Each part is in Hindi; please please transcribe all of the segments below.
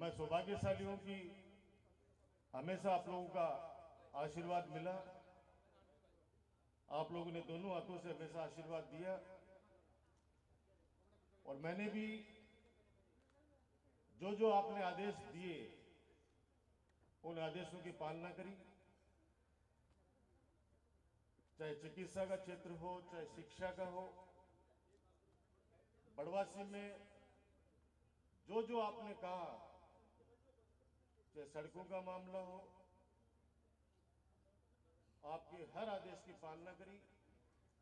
मैं सौभाग्यशाली हूं कि हमेशा आप लोगों का आशीर्वाद मिला। आप लोगों ने दोनों हाथों से हमेशा आशीर्वाद दिया और मैंने भी जो जो आपने आदेश दिए उन आदेशों की पालना करी। चाहे चिकित्सा का क्षेत्र हो, चाहे शिक्षा का हो, बड़वासी में जो जो आपने कहा, चाहे सड़कों का मामला हो, आपके हर आदेश की पालना करी।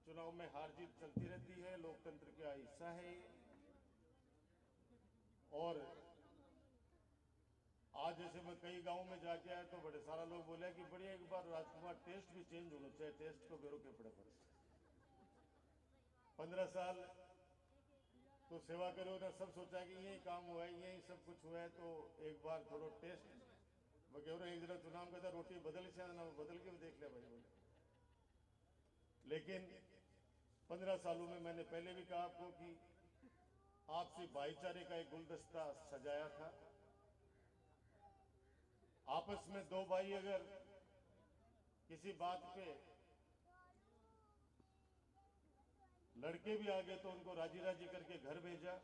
चुनाव में हार जीत चलती रहती है, लोकतंत्र का हिस्सा है ये। और आज जैसे मैं कई गांव में जाके आया तो बड़े सारा लोग बोले कि बढ़िया एक बार राजकुमार टेस्ट भी चेंज होना चाहिए, टेस्ट को बेरो के पड़े पर 15 साल तो सेवा करो ना, सब सोचा कि यही काम हुआ है, यही सब कुछ हुआ है, तो एक बार थोड़ा टेस्ट वगैरह एक जरा चुनाव का रोटी बदल से ना बदल के भी देख लिया भाई बोले। लेकिन 15 सालों में मैंने पहले भी कहा आपको कि आपसी भाईचारे का एक गुलदस्ता सजाया था। आपस में दो भाई अगर किसी बात पे लड़के भी आ गए तो उनको राजी राजी करके घर भेजा।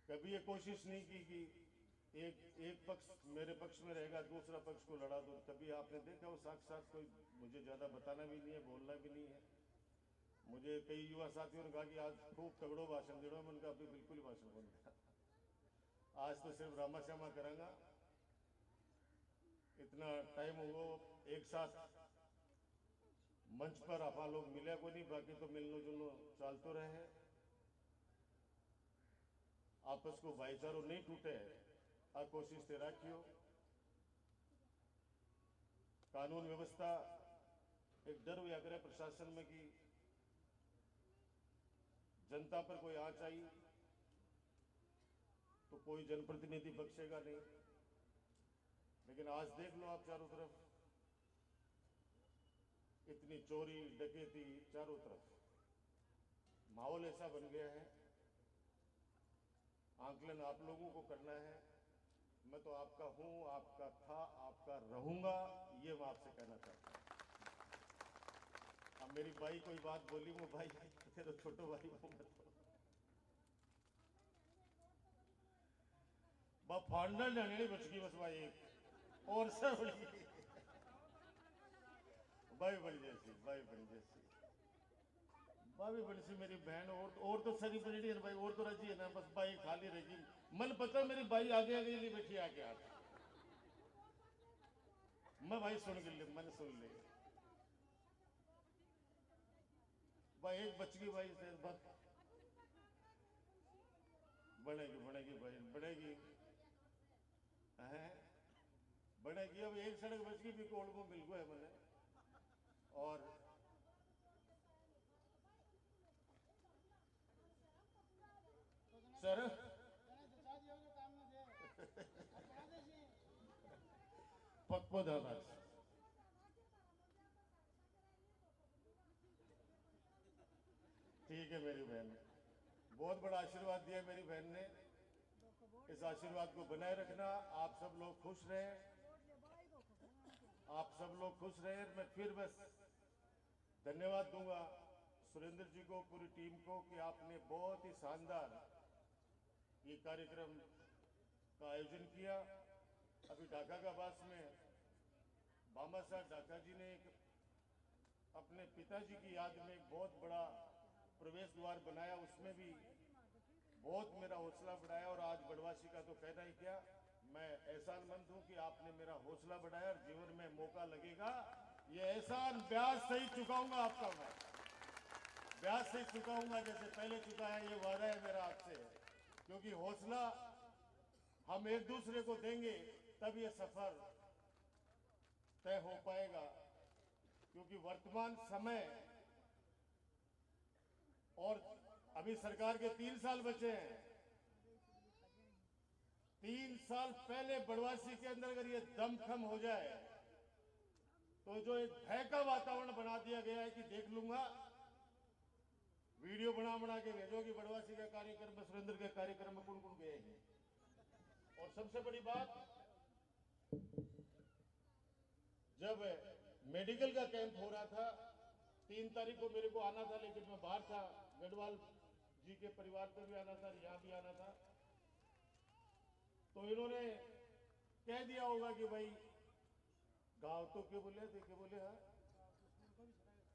कभी ये कोशिश नहीं की कि एक पक्ष मेरे पक्ष में रहेगा, दूसरा पक्ष को लड़ा दो। कभी आपने देखा वो साक्षात कोई, मुझे ज्यादा बताना भी नहीं है, बोलना भी नहीं है। मुझे कई युवा साथियों ने कहा कि आज खूब तगड़ो भाषण दे रहा हूं, मैंने कहा अभी बिल्कुल ही भाषण बंद था, आज तो सिर्फ रामा श्यामा करांगा। इतना टाइम होगा एक साथ मंच पर आप लोग मिले को नहीं, बाकी तो मिलनो जुलनो चलते रहे। आपस को भाईचारो नहीं टूटे आ कोशिश से राखियो। कानून व्यवस्था एक डर हुआ करे प्रशासन में कि जनता पर कोई आंच आई तो कोई जनप्रतिनिधि बख्शेगा नहीं। लेकिन आज देख लो आप, चारों तरफ इतनी चोरी डकैती, चारों तरफ माहौल ऐसा बन गया है। आंकलन आप लोगों को करना है। मैं तो आपका हूं, आपका था, आपका रहूंगा, ये मैं आपसे कहना चाहता हूं। अब मेरी भाई कोई बात बोली, वो भाई तेरे छोटे भाई हूं मैं तो फाड़ना नहीं बच गई बस भाई एक और से बड़ी भाई बड़ी जैसी, भाई बड़ी जैसी, भाभी बड़ी सी मेरी बहन। और तो सारी बड़ी है भाई, और तो राजी है ना, बस भाई खाली रहेगी। मन पता मेरी भाई आगे आगे नहीं बैठी आके आज मैं भाई सुन के लिए मैंने सुन ली भाई, एक बच गई भाई से बस। बढ़ेगी बढ़ेगी भाई बढ़ेगी है, बढ़ेगी। अब एक सड़क बच गई भी कोल्ड को मिल गया है मैंने। और सर पक्को दादा ठीक है। मेरी बहन बहुत बड़ा आशीर्वाद दिया मेरी बहन ने, इस आशीर्वाद को बनाए रखना। आप सब लोग खुश रहे, आप सब लोग खुश रहे। मैं फिर बस धन्यवाद दूंगा सुरेंद्र जी को, पूरी टीम को कि आपने बहुत ही शानदार ये कार्यक्रम का आयोजन किया। अभी ढाका का बास में बामा साहब ढाका जी ने एक अपने पिताजी की याद में एक बहुत बड़ा प्रवेश द्वार बनाया, उसमें भी बहुत मेरा हौसला बढ़ाया। और आज बड़वासी का तो कहना ही क्या, मैं एहसानमंद हूं कि आपने मेरा हौसला बढ़ाया। और जीवन में मौका लगेगा ये एहसान ब्याज से ही चुकाऊंगा आपका, मैं ब्याज से ही चुकाऊंगा जैसे पहले चुकाया, ये वादा है मेरा आपसे। क्योंकि हौसला हम एक दूसरे को देंगे तब ये सफर तय हो पाएगा। क्योंकि वर्तमान समय और अभी सरकार के 3 साल बचे हैं। 3 साल पहले बड़वासी के अंदर अगर ये दमखम हो जाए तो जो एक भय का वातावरण बना दिया गया है कि देख लूंगा, वीडियो बना बना के भेजो कि बड़वासी का कार्यक्रम में, सुरेंद्र के कार्यक्रम में कौन कौन गए हैं। और सबसे बड़ी बात, जब मेडिकल का कैंप हो रहा था 3 तारीख को मेरे को आना था, लेकिन मैं बाहर था, गढ़वाल जी के परिवार पे भी आना था, यहाँ भी आना था। तो इन्होंने कह दिया होगा कि भाई गांव तो क्यों बोले थे, क्यों बोले हाँ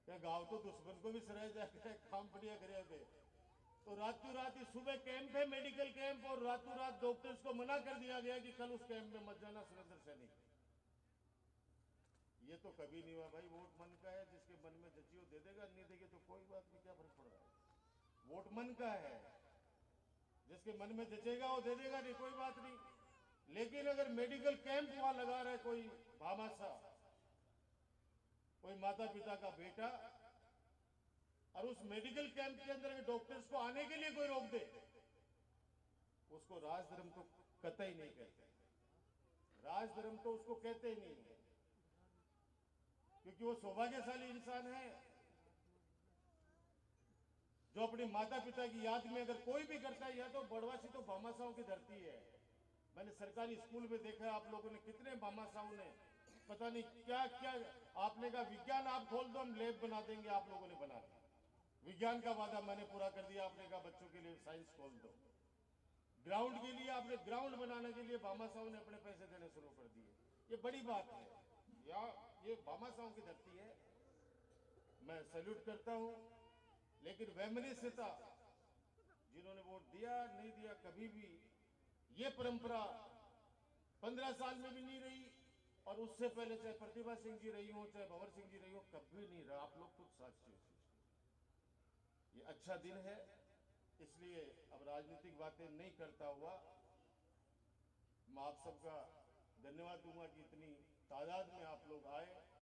क्या गांव तो दुश्मन को भी सराय जाके काम बढ़िया करे थे। तो रातों रात ही सुबह कैंप है, मेडिकल कैंप, और रातों रात डॉक्टर्स को मना कर दिया गया कि कल उस कैंप में मत जाना सुरेंद्र सैनी। ये तो कभी नहीं हुआ भाई। वोट मन का है, जिसके मन में जची हो दे देगा, नहीं देगी तो कोई बात नहीं, क्या फर्क पड़ रहा है। वोट मन का है, जिसके मन में जचेगा वो दे देगा, नहीं कोई बात नहीं। लेकिन अगर मेडिकल कैंप वहां लगा रहे कोई भामाशाह, कोई माता पिता का बेटा, और उस मेडिकल कैंप के अंदर डॉक्टर्स को आने के लिए कोई रोक दे, उसको राजधर्म तो कतई नहीं कहते। राजधर्म तो उसको कहते ही नहीं है, क्योंकि वो सौभाग्यशाली इंसान है जो अपनी माता पिता की याद में अगर कोई भी करता है। या तो बड़वासी तो भामाशाहों की धरती है। मैंने सरकारी स्कूल में देखा, आप लोगों ने कितने भामाशाहों ने पता नहीं क्या क्या, आपने कहा विज्ञान आप खोल दो, हम लैब बना देंगे, आप लोगों ने बना दिया। विज्ञान का वादा मैंने पूरा कर दिया, आपने कहा बच्चों के लिए साइंस खोल दो। ग्राउंड के लिए आपने ग्राउंड बनाने के लिए भामाशाहों ने अपने पैसे देने शुरू कर दिए। ये बड़ी बात है, या ये भामाशाहों की धरती है, मैं सैल्यूट करता हूं। लेकिन वैमनस्यता, जिन्होंने वोट दिया नहीं दिया, कभी भी ये परंपरा 15 साल में भी नहीं रही, और उससे पहले चाहे प्रतिभा सिंह जी रही हो, चाहे भंवर सिंह जी रही हो, कभी नहीं रहा। आप लोग खुद साक्षी हो। ये अच्छा दिन है, इसलिए अब राजनीतिक बातें नहीं करता हुआ मैं आप सबका धन्यवाद दूंगा कि इतनी तादाद में आप लोग आए।